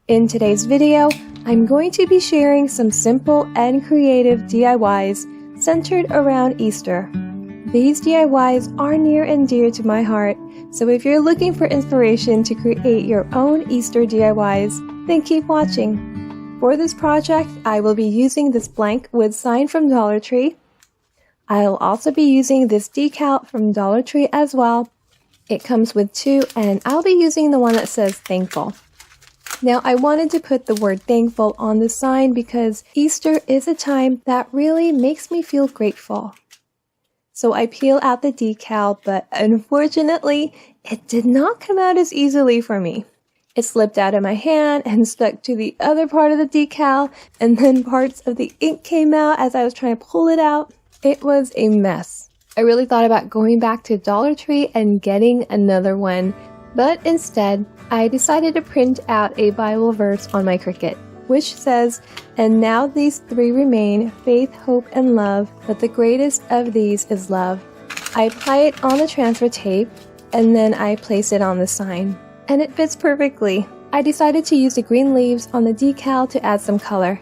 In today's video, I'm going to be sharing some simple and creative DIYs centered around Easter. These DIYs are near and dear to my heart, so if you're looking for inspiration to create your own Easter DIYs, then keep watching. For this project, I will be using this blank wood sign from Dollar Tree. I'll also be using this decal from Dollar Tree as well. It comes with two, and I'll be using the one that says thankful. Now, I wanted to put the word thankful on the sign because Easter is a time that really makes me feel grateful. So I peel out the decal, but unfortunately, it did not come out as easily for me. It slipped out of my hand and stuck to the other part of the decal, and then parts of the ink came out as I was trying to pull it out. It was a mess. I really thought about going back to Dollar Tree and getting another one, but instead, I decided to print out a Bible verse on my Cricut, which says, "And now these three remain, faith, hope, and love, but the greatest of these is love." I apply it on the transfer tape, and then I place it on the sign, and it fits perfectly. I decided to use the green leaves on the decal to add some color.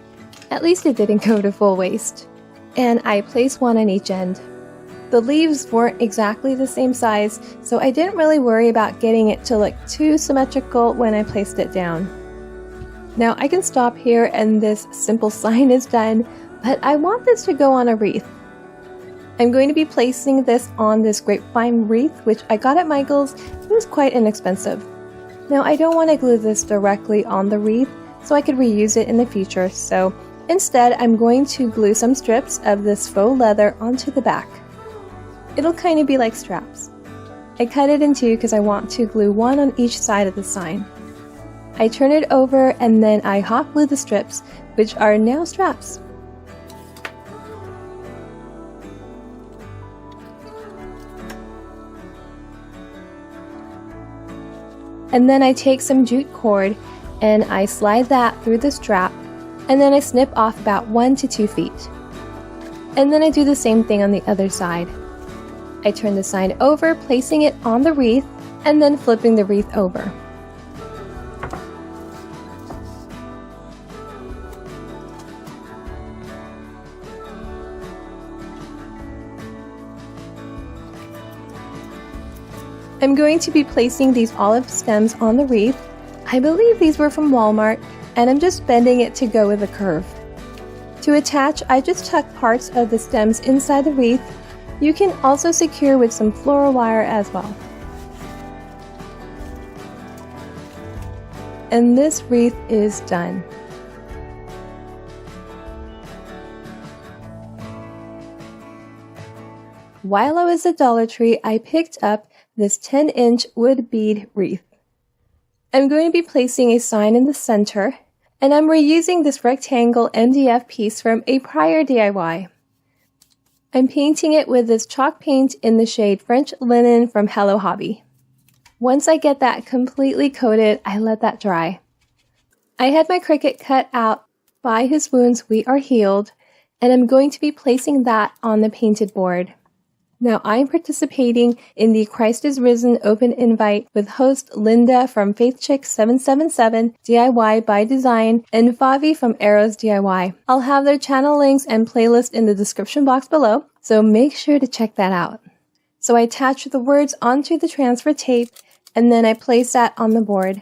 At least it didn't go to full waste. And I placed one on each end. The leaves weren't exactly the same size, so I didn't really worry about getting it to look too symmetrical when I placed it down. Now I can stop here and this simple sign is done, but I want this to go on a wreath. I'm going to be placing this on this Grapevine wreath, which I got at Michael's. It was quite inexpensive. Now I don't want to glue this directly on the wreath, so I could reuse it in the future, so instead I'm going to glue some strips of this faux leather onto the back. It'll kind of be like straps. I cut it in two because I want to glue one on each side of the sign. I turn it over and then I hot glue the strips, which are now straps. And then I take some jute cord and I slide that through the strap, and then I snip off about 1 to 2 feet. And then I do the same thing on the other side. I turn the sign over, placing it on the wreath, and then flipping the wreath over. I'm going to be placing these olive stems on the wreath. I believe these were from Walmart, and I'm just bending it to go with a curve. To attach, I just tuck parts of the stems inside the wreath. You can also secure with some floral wire as well. And this wreath is done. While I was at Dollar Tree, I picked up this 10-inch wood bead wreath. I'm going to be placing a sign in the center, and I'm reusing this rectangle MDF piece from a prior DIY. I'm painting it with this chalk paint in the shade French Linen from Hello Hobby. Once I get that completely coated, I let that dry. I had my Cricut cut out "By His wounds we are healed," and I'm going to be placing that on the painted board. Now I'm participating in the Christ is Risen open invite with host Linda from FaithChick777, DIY by Design, and Favi from Arrows DIY. I'll have their channel links and playlist in the description box below, so make sure to check that out. So I attach the words onto the transfer tape, and then I place that on the board.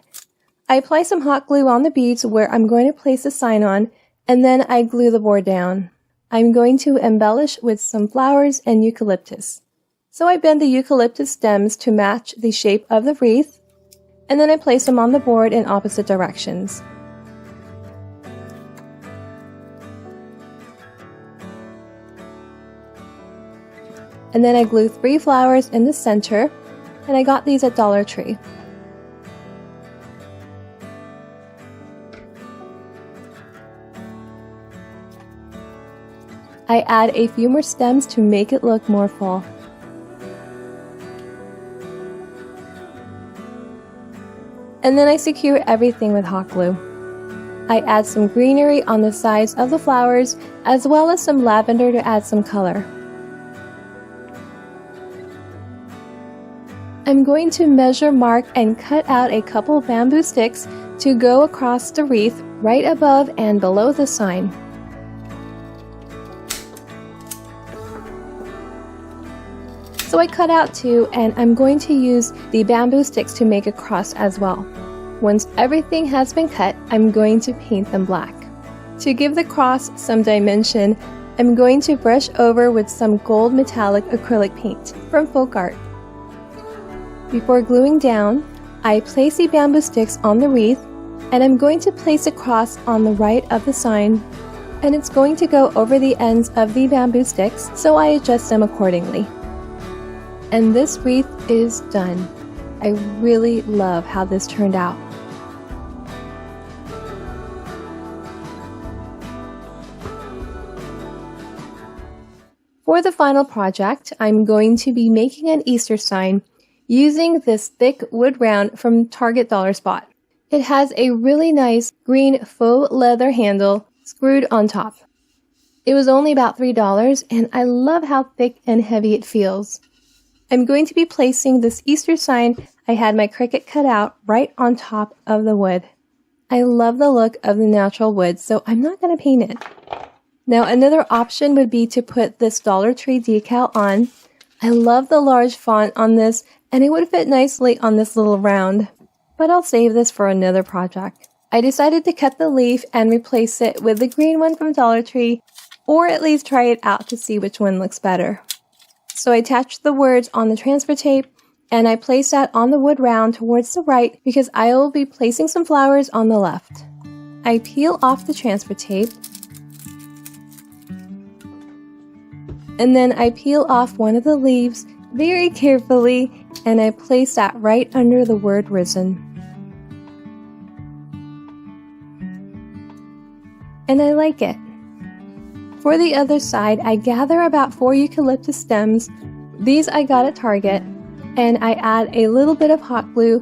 I apply some hot glue on the beads where I'm going to place the sign on, and then I glue the board down. I'm going to embellish with some flowers and eucalyptus. So I bend the eucalyptus stems to match the shape of the wreath, and then I place them on the board in opposite directions. And then I glue 3 flowers in the center, and I got these at Dollar Tree. I add a few more stems to make it look more full. And then I secure everything with hot glue. I add some greenery on the sides of the flowers, as well as some lavender to add some color. I'm going to measure mark and cut out a couple bamboo sticks to go across the wreath right above and below the sign. So I cut out 2, and I'm going to use the bamboo sticks to make a cross as well. Once everything has been cut, I'm going to paint them black. To give the cross some dimension, I'm going to brush over with some gold metallic acrylic paint from Folk Art. Before gluing down, I place the bamboo sticks on the wreath, and I'm going to place a cross on the right of the sign, and it's going to go over the ends of the bamboo sticks, so I adjust them accordingly. And this wreath is done. I really love how this turned out. For the final project, I'm going to be making an Easter sign using this thick wood round from Target Dollar Spot. It has a really nice green faux leather handle screwed on top. It was only about $3, and I love how thick and heavy it feels. I'm going to be placing this Easter sign I had my Cricut cut out right on top of the wood. I love the look of the natural wood, so I'm not going to paint it. Now another option would be to put this Dollar Tree decal on. I love the large font on this, and it would fit nicely on this little round. But I'll save this for another project. I decided to cut the leaf and replace it with the green one from Dollar Tree, or at least try it out to see which one looks better. So I attached the words on the transfer tape, and I placed that on the wood round towards the right because I will be placing some flowers on the left. I peel off the transfer tape, and then I peel off one of the leaves very carefully, and I place that right under the word risen. And I like it. For the other side, I gather about 4 eucalyptus stems. These I got at Target, and I add a little bit of hot glue,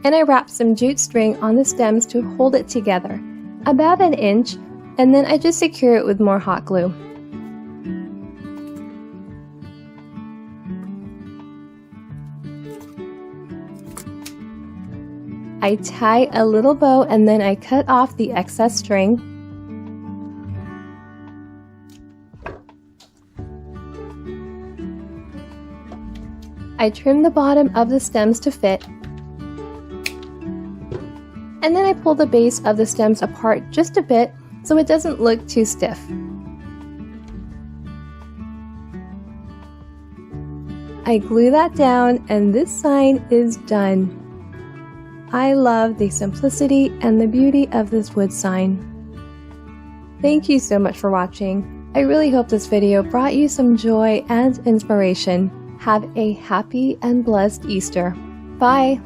and I wrap some jute string on the stems to hold it together, about 1 inch, and then I just secure it with more hot glue. I tie a little bow, and then I cut off the excess string. I trim the bottom of the stems to fit, and then I pull the base of the stems apart just a bit so it doesn't look too stiff. I glue that down, and this sign is done. I love the simplicity and the beauty of this wood sign. Thank you so much for watching. I really hope this video brought you some joy and inspiration. Have a happy and blessed Easter. Bye!